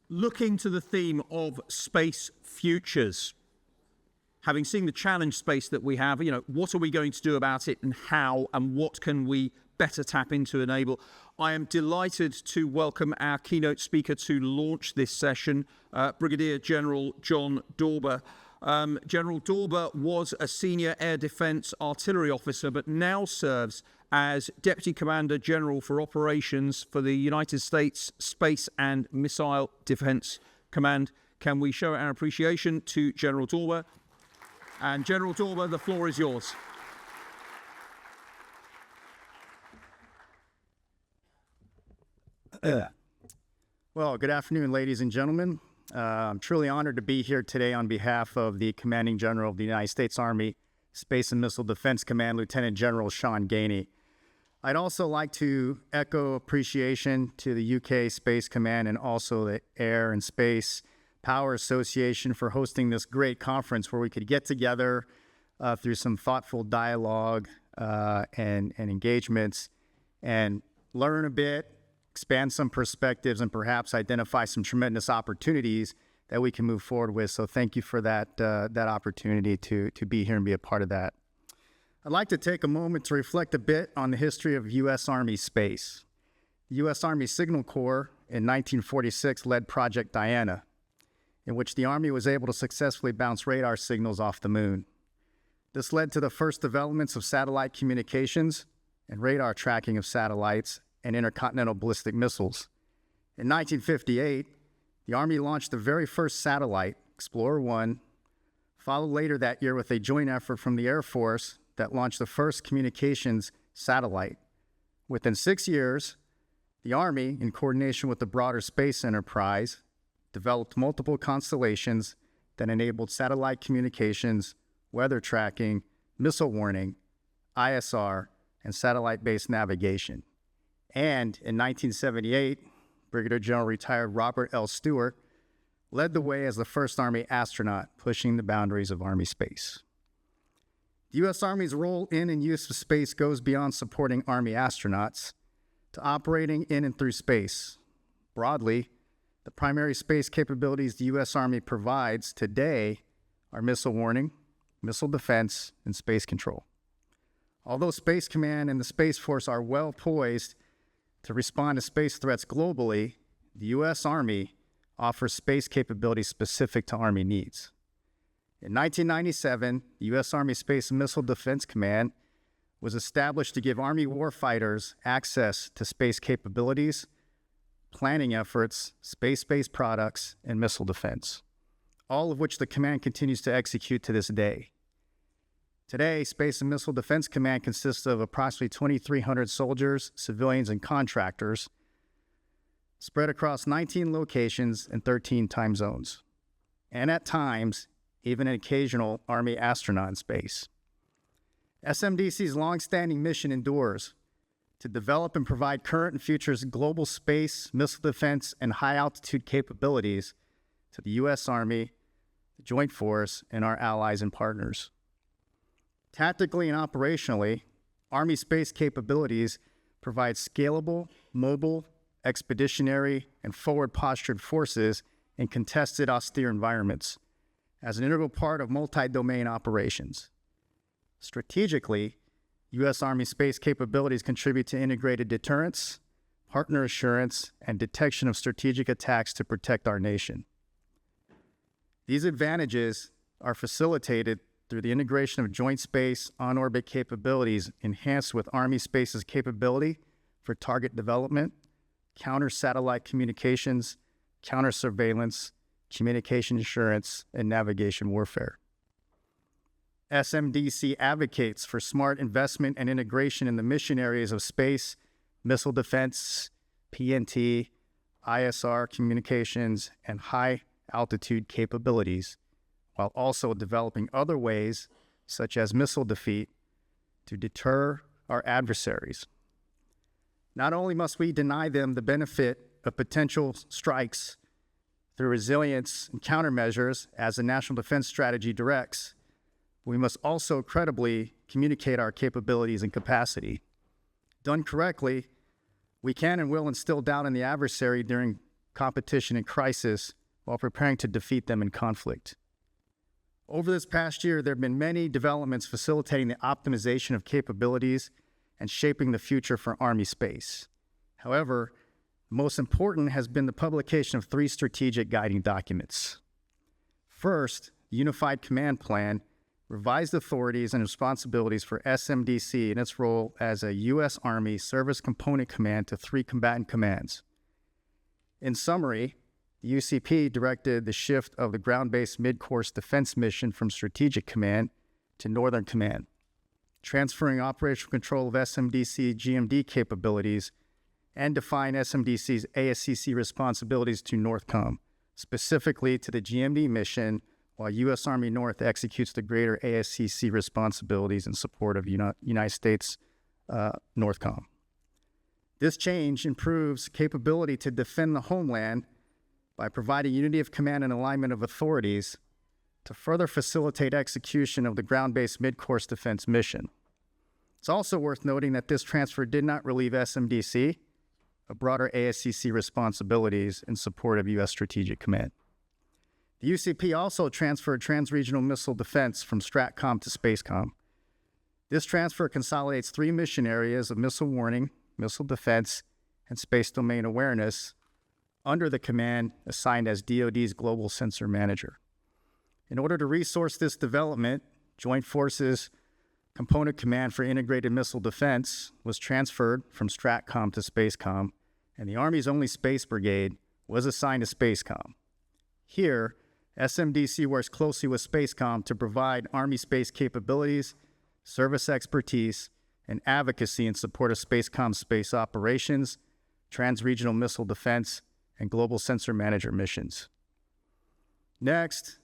looking to the theme of space futures. Having seen the challenge space that we have, what are we going to do about it and how, and what can we better tap into enable? I am delighted to welcome our keynote speaker to launch this session, Brigadier General John Dawber. General Dawber was a senior air defense artillery officer, but now serves as Deputy Commander General for Operations for the United States Space and Missile Defense Command. Can we show our appreciation to General Dawber? And General Dawber, the floor is yours. Well, good afternoon, ladies and gentlemen. I'm truly honored to be here today on behalf of the Commanding General of the United States Army Space and Missile Defense Command, Lieutenant General Sean Gainey. I'd also like to echo appreciation to the UK Space Command and also the Air and Space Power Association for hosting this great conference where we could get together through some thoughtful dialogue and engagements and learn a bit, expand some perspectives, and perhaps identify some tremendous opportunities that we can move forward with. So thank you for that opportunity to be here and be a part of that. I'd like to take a moment to reflect a bit on the history of U.S. Army space. The U.S. Army Signal Corps in 1946 led Project Diana, in which the Army was able to successfully bounce radar signals off the moon. This led to the first developments of satellite communications and radar tracking of satellites and intercontinental ballistic missiles. In 1958, the Army launched the very first satellite, Explorer 1, followed later that year with a joint effort from the Air Force that launched the first communications satellite. Within 6 years, the Army, in coordination with the broader space enterprise, developed multiple constellations that enabled satellite communications, weather tracking, missile warning, ISR, and satellite-based navigation. And in 1978, Brigadier General retired Robert L. Stewart led the way as the first Army astronaut, pushing the boundaries of Army space. The U.S. Army's role in and use of space goes beyond supporting Army astronauts to operating in and through space. Broadly, the primary space capabilities the U.S. Army provides today are missile warning, missile defense, and space control. Although Space Command and the Space Force are well poised to respond to space threats globally, the U.S. Army offers space capabilities specific to Army needs. In 1997, the U.S. Army Space and Missile Defense Command was established to give Army warfighters access to space capabilities, planning efforts, space-based products, and missile defense, all of which the command continues to execute to this day. Today, Space and Missile Defense Command consists of approximately 2,300 soldiers, civilians, and contractors spread across 19 locations and 13 time zones, and at times, even an occasional Army astronaut in space. SMDC's longstanding mission endures to develop and provide current and future global space, missile defense, and high-altitude capabilities to the U.S. Army, the Joint Force, and our allies and partners. Tactically and operationally, Army space capabilities provide scalable, mobile, expeditionary, and forward-postured forces in contested, austere environments as an integral part of multi-domain operations. Strategically, U.S. Army space capabilities contribute to integrated deterrence, partner assurance, and detection of strategic attacks to protect our nation. These advantages are facilitated through the integration of joint space on-orbit capabilities enhanced with Army Space's capability for target development, counter-satellite communications, counter-surveillance, communication assurance, and navigation warfare. SMDC advocates for smart investment and integration in the mission areas of space, missile defense, PNT, ISR communications, and high-altitude capabilities, while also developing other ways, such as missile defeat, to deter our adversaries. Not only must we deny them the benefit of potential strikes through resilience and countermeasures, as the National Defense Strategy directs, we must also credibly communicate our capabilities and capacity. Done correctly, we can and will instill doubt in the adversary during competition, and crisis while preparing to defeat them in conflict. Over this past year, there have been many developments facilitating the optimization of capabilities and shaping the future for Army space. However, most important has been the publication of 3 strategic guiding documents. First, the Unified Command Plan revised authorities and responsibilities for SMDC in its role as a U.S. Army Service Component Command to 3 combatant commands. In summary, the UCP directed the shift of the ground-based mid-course defense mission from Strategic Command to Northern Command, transferring operational control of SMDC GMD capabilities and define SMDC's ASCC responsibilities to NORTHCOM, specifically to the GMD mission, while U.S. Army North executes the greater ASCC responsibilities in support of United States NORTHCOM. This change improves capability to defend the homeland by providing unity of command and alignment of authorities to further facilitate execution of the ground-based mid-course defense mission. It's also worth noting that this transfer did not relieve SMDC of broader ASCC responsibilities in support of U.S. Strategic Command. The UCP also transferred trans-regional missile defense from STRATCOM to SPACECOM. This transfer consolidates 3 mission areas of missile warning, missile defense, and space domain awareness under the command assigned as DoD's Global Sensor Manager. In order to resource this development, Joint Forces Component Command for Integrated Missile Defense was transferred from STRATCOM to SPACECOM, and the Army's only Space Brigade was assigned to SPACECOM. Here, SMDC works closely with SPACECOM to provide Army space capabilities, service expertise, and advocacy in support of SPACECOM's space operations, trans-regional missile defense, and global sensor manager missions. Next,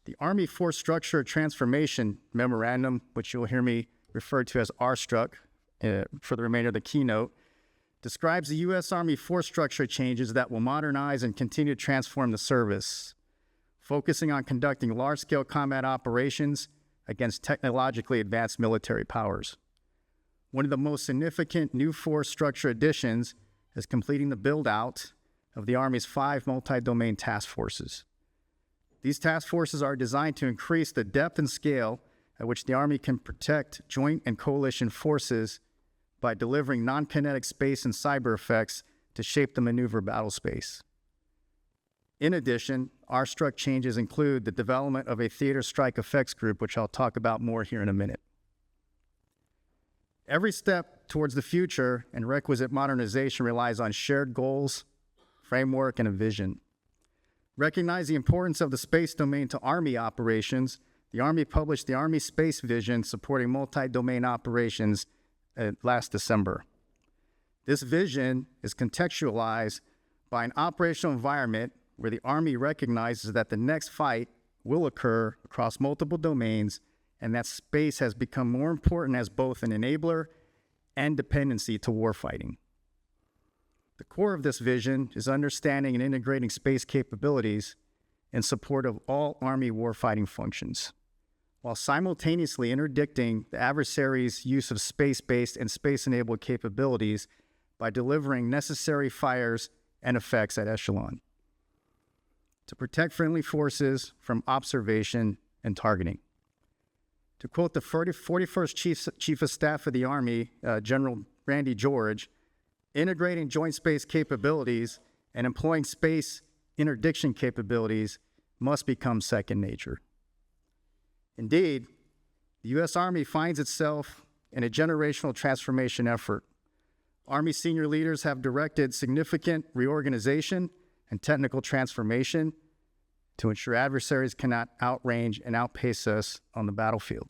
the Army Force Structure Transformation Memorandum, which you'll hear me refer to as RSTRUC for the remainder of the keynote, describes the U.S. Army force structure changes that will modernize and continue to transform the service, focusing on conducting large-scale combat operations against technologically advanced military powers. One of the most significant new force structure additions is completing the build-out of the Army's 5 multi-domain task forces. These task forces are designed to increase the depth and scale at which the Army can protect joint and coalition forces by delivering non-kinetic space and cyber effects to shape the maneuver battle space. In addition, RSTRUC changes include the development of a theater strike effects group, which I'll talk about more here in a minute. Every step towards the future and requisite modernization relies on shared goals, framework, and a vision. Recognize the importance of the space domain to Army operations. The Army published the Army Space Vision supporting multi-domain operations last December. This vision is contextualized by an operational environment where the Army recognizes that the next fight will occur across multiple domains and that space has become more important as both an enabler and dependency to warfighting. The core of this vision is understanding and integrating space capabilities in support of all Army warfighting functions, while simultaneously interdicting the adversary's use of space-based and space-enabled capabilities by delivering necessary fires and effects at echelon to protect friendly forces from observation and targeting. To quote the 41st Chief of Staff of the Army, General Randy George, integrating joint space capabilities and employing space interdiction capabilities must become second nature. Indeed, the U.S. Army finds itself in a generational transformation effort. Army senior leaders have directed significant reorganization and technical transformation to ensure adversaries cannot outrange and outpace us on the battlefield.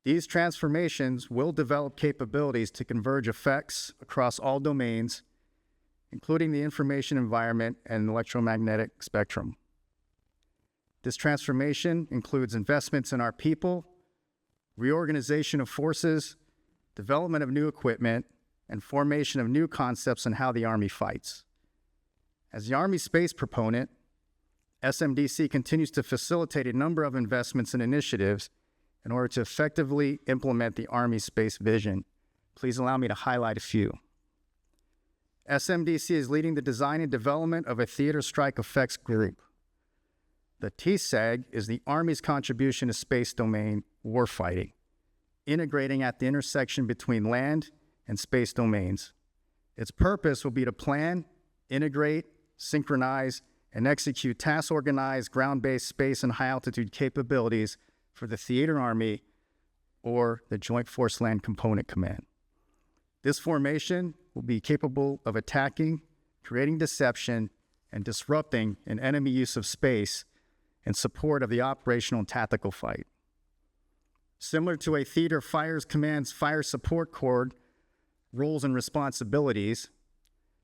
These transformations will develop capabilities to converge effects across all domains, including the information environment and electromagnetic spectrum. This transformation includes investments in our people, reorganization of forces, development of new equipment, and formation of new concepts on how the Army fights. As the Army space proponent, SMDC continues to facilitate a number of investments and initiatives in order to effectively implement the Army space vision. Please allow me to highlight a few. SMDC is leading the design and development of a theater strike effects group. The TSEG is the Army's contribution to space domain warfighting, integrating at the intersection between land and space domains. Its purpose will be to plan, integrate, synchronize, and execute task-organized, ground-based space and high-altitude capabilities for the Theater Army or the Joint Force Land Component Command. This formation will be capable of attacking, creating deception, and disrupting an enemy use of space in support of the operational and tactical fight. Similar to a Theater Fires Command's Fire Support Corps roles and responsibilities,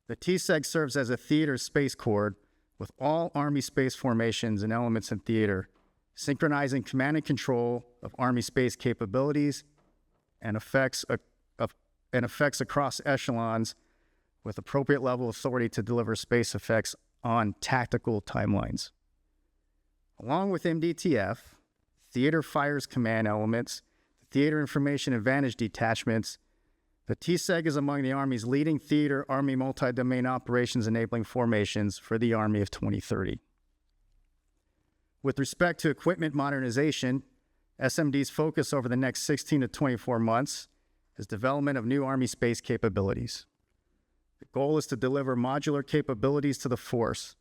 the TSEG serves as a theater space corps with all Army space formations and elements in theater, synchronizing command and control of Army space capabilities and effects across echelons with appropriate level of authority to deliver space effects on tactical timelines. Along with MDTF, Theater Fires Command elements, Theater Information Advantage detachments, the TSEG is among the Army's leading theater Army multi-domain operations enabling formations for the Army of 2030. With respect to equipment modernization, SMD's focus over the next 16 to 24 months is development of new Army space capabilities. The goal is to deliver modular capabilities to the force.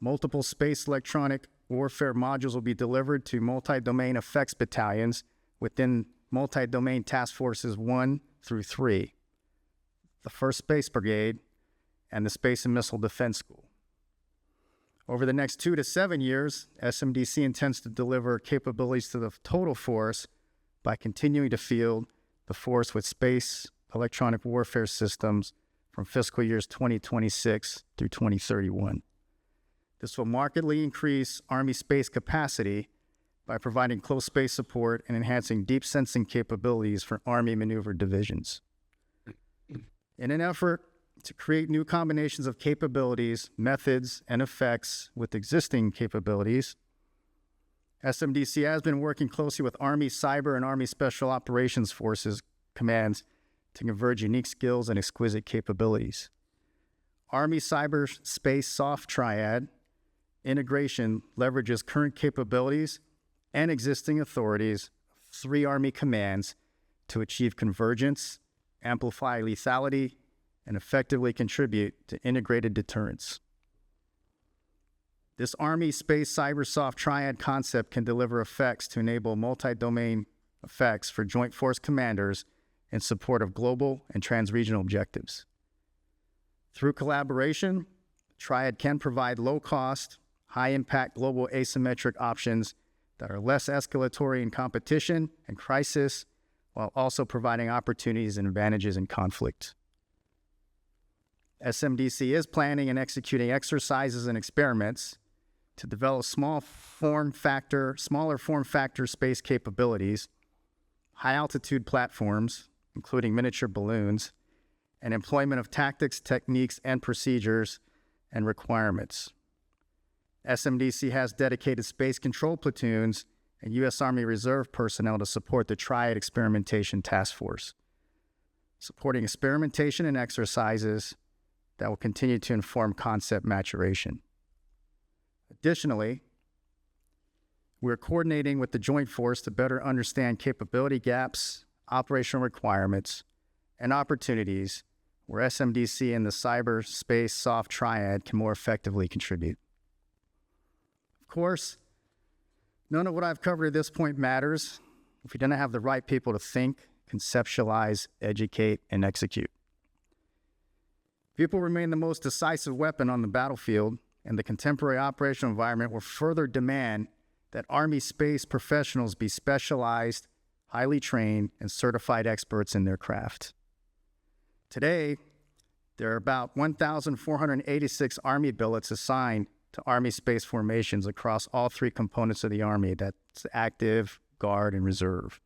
Multiple space electronic warfare modules will be delivered to multi-domain effects battalions within multi-domain task forces 1 through 3, the 1st Space Brigade, and the Space and Missile Defense School. Over the next 2 to 7 years, SMDC intends to deliver capabilities to the total force by continuing to field the force with space electronic warfare systems from fiscal years 2026 through 2031. This will markedly increase Army space capacity by providing close space support and enhancing deep sensing capabilities for Army maneuver divisions. In an effort to create new combinations of capabilities, methods, and effects with existing capabilities, SMDC has been working closely with Army Cyber and Army Special Operations Forces commands to converge unique skills and exquisite capabilities. Army Cyber Space Soft Triad integration leverages current capabilities and existing authorities of 3 Army commands to achieve convergence, amplify lethality, and effectively contribute to integrated deterrence. This Army Space Cyber Soft Triad concept can deliver effects to enable multi-domain effects for joint force commanders in support of global and trans-regional objectives. Through collaboration, Triad can provide low-cost, high-impact global asymmetric options that are less escalatory in competition and crisis, while also providing opportunities and advantages in conflict. SMDC is planning and executing exercises and experiments to develop smaller form factor space capabilities, high-altitude platforms, including miniature balloons, and employment of tactics, techniques, and procedures and requirements. SMDC has dedicated space control platoons and U.S. Army Reserve personnel to support the Triad Experimentation Task Force, supporting experimentation and exercises that will continue to inform concept maturation. Additionally, we're coordinating with the Joint Force to better understand capability gaps, operational requirements, and opportunities where SMDC and the cyberspace soft triad can more effectively contribute. Of course, none of what I've covered at this point matters if we don't have the right people to think, conceptualize, educate, and execute. People remain the most decisive weapon on the battlefield, and the contemporary operational environment will further demand that Army space professionals be specialized, highly trained, and certified experts in their craft. Today, there are about 1,486 Army billets assigned to Army space formations across all 3 components of the Army, that's active, guard, and reserve.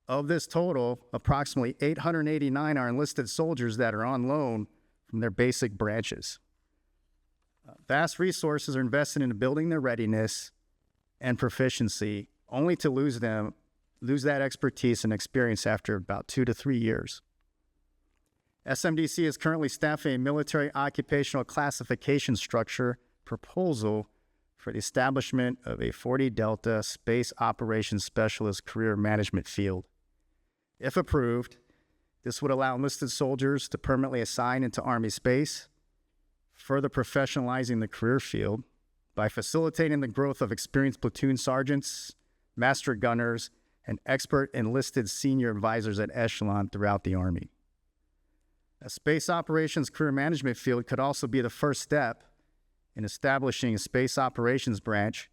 Of this total, approximately 889 are enlisted soldiers that are on loan from their basic branches. Vast resources are invested in building their readiness and proficiency, only to lose that expertise and experience after about 2 to 3 years. SMDC is currently staffing a military occupational classification structure proposal for the establishment of a 40 Delta Space Operations Specialist career management field. If approved, this would allow enlisted soldiers to permanently assign into Army space, further professionalizing the career field by facilitating the growth of experienced platoon sergeants, master gunners, and expert enlisted senior advisors at echelon throughout the Army. A space operations career management field could also be the first step in establishing a space operations branch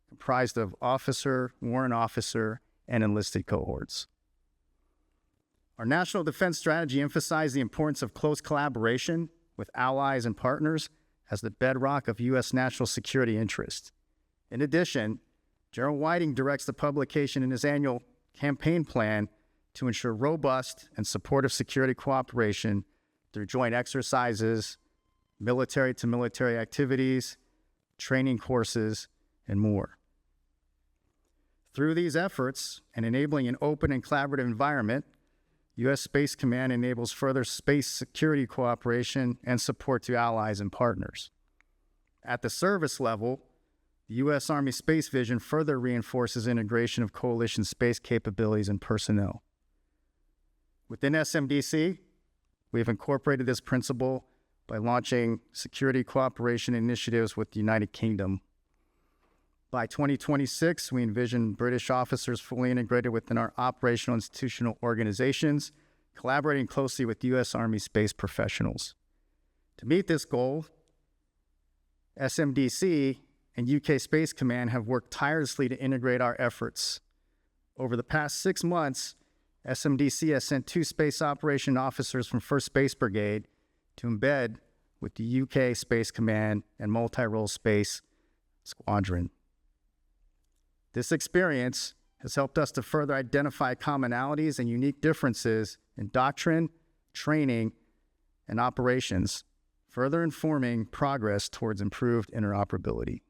comprised of officer, warrant officer, and enlisted cohorts. Our national defense strategy emphasized the importance of close collaboration with allies and partners as the bedrock of U.S. national security interest. In addition, General Whiting directs the publication in his annual campaign plan to ensure robust and supportive security cooperation through joint exercises, military-to-military activities, training courses, and more. Through these efforts and enabling an open and collaborative environment, U.S. Space Command enables further space security cooperation and support to allies and partners. At the service level, the U.S. Army Space Vision further reinforces integration of coalition space capabilities and personnel. Within SMDC, we have incorporated this principle by launching security cooperation initiatives with the United Kingdom. By 2026, we envision British officers fully integrated within our operational institutional organizations, collaborating closely with U.S. Army space professionals. To meet this goal, SMDC and UK Space Command have worked tirelessly to integrate our efforts. Over the past 6 months, SMDC has sent 2 space operation officers from 1st Space Brigade to embed with the UK Space Command and multi-role space squadron. This experience has helped us to further identify commonalities and unique differences in doctrine, training, and operations, further informing progress towards improved interoperability.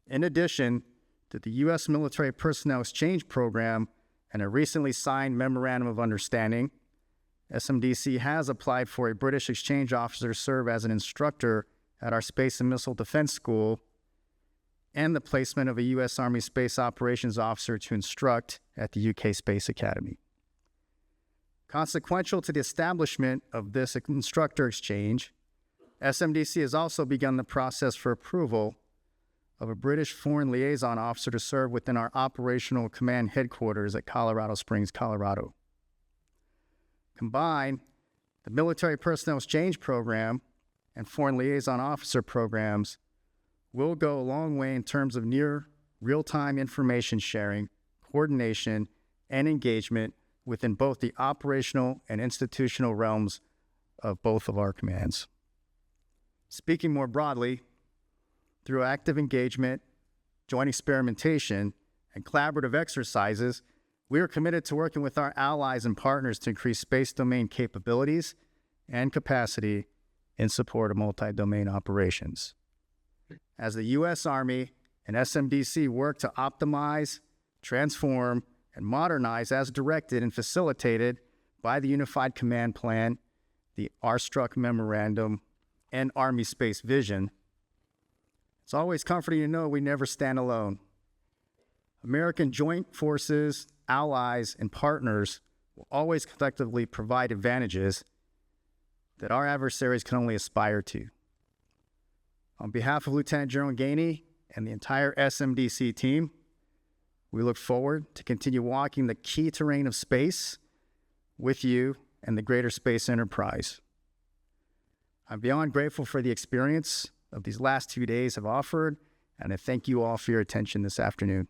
In addition to the U.S. Military Personnel Exchange Program and a recently signed Memorandum of Understanding, SMDC has applied for a British exchange officer to serve as an instructor at our Space and Missile Defense School and the placement of a U.S. Army Space Operations officer to instruct at the UK Space Academy. Consequential to the establishment of this instructor exchange, SMDC has also begun the process for approval of a British Foreign Liaison Officer to serve within our operational command headquarters at Colorado Springs, Colorado. Combined, the Military Personnel Exchange Program and Foreign Liaison Officer programs will go a long way in terms of near real-time information sharing, coordination, and engagement within both the operational and institutional realms of both of our commands. Speaking more broadly, through active engagement, joint experimentation, and collaborative exercises, we are committed to working with our allies and partners to increase space domain capabilities and capacity in support of multi-domain operations. As the U.S. Army and SMDC work to optimize, transform, and modernize as directed and facilitated by the Unified Command Plan, the RSTRUC Memorandum, and Army Space Vision, it's always comforting to know we never stand alone. American joint forces, allies, and partners will always collectively provide advantages that our adversaries can only aspire to. On behalf of Lieutenant General Gainey and the entire SMDC team, we look forward to continue walking the key terrain of space with you and the greater space enterprise. I'm beyond grateful for the experience of these last 2 days have offered, and I thank you all for your attention this afternoon.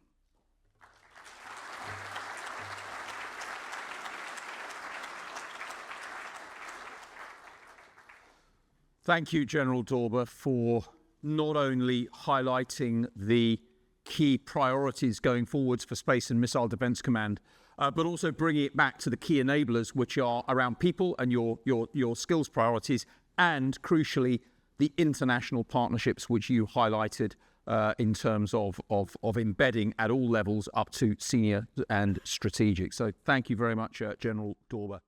Thank you, General Dawber, for not only highlighting the key priorities going forwards for Space and Missile Defense Command, but also bringing it back to the key enablers, which are around people and your skills priorities, and crucially, the international partnerships which you highlighted in terms of embedding at all levels up to senior and strategic. So thank you very much, General Dawber.